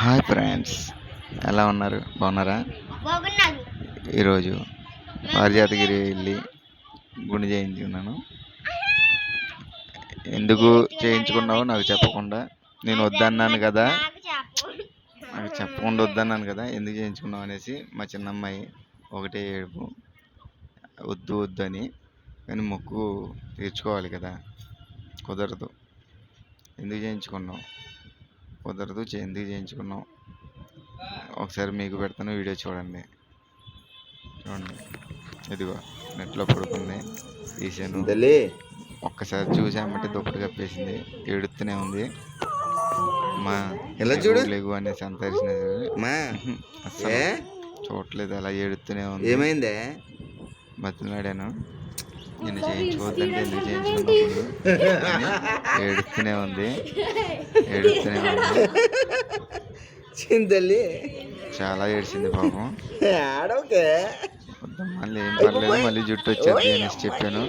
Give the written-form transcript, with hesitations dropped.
Hi friends, ఎలా ఉన్నారు? బాగున్నారా? ఈరోజు పారిజాతగిరి వెళ్ళి గుండె చేయించుకున్నాను. ఎందుకు చేయించుకున్నావో నాకు చెప్పకుండా, నేను వద్దన్నాను కదా, నాకు చెప్పకుండా వద్దన్నాను కదా, ఎందుకు చేయించుకున్నావు అనేసి మా చిన్నమ్మాయి ఒకటే ఏడుపు, వద్దు వద్దు అని. కానీ మొక్కు తీర్చుకోవాలి కదా, కుదరదు. ఎందుకు చేయించుకున్నావు? కుదరదు. ఎందుకు చేయించుకున్నావు? ఒకసారి మీకు పెడతాను, వీడియో చూడండి. ఇదిగో నెట్లో పడుకుంది, తీసాను. ఒక్కసారి చూసామంటే దుప్పటి కప్పేసింది, ఏడుస్తూనే ఉంది. మా ఎలా చూడు లేవు అనేసి అంత అసలు చూడలేదు, అలా ఏడుస్తూనే ఉంది. ఏమైందే? బతిలాడాను, నేను చేయించుకోవద్దంటే ఎందుకు చేయించుకున్నప్పుడు ఏడుస్తూనే ఉంది. చింతల్లి చాలా ఏడ్చింది పాపం. మళ్ళీ ఏం పర్లేదు, మళ్ళీ జుట్టు వచ్చేది అనేసి చెప్పాను.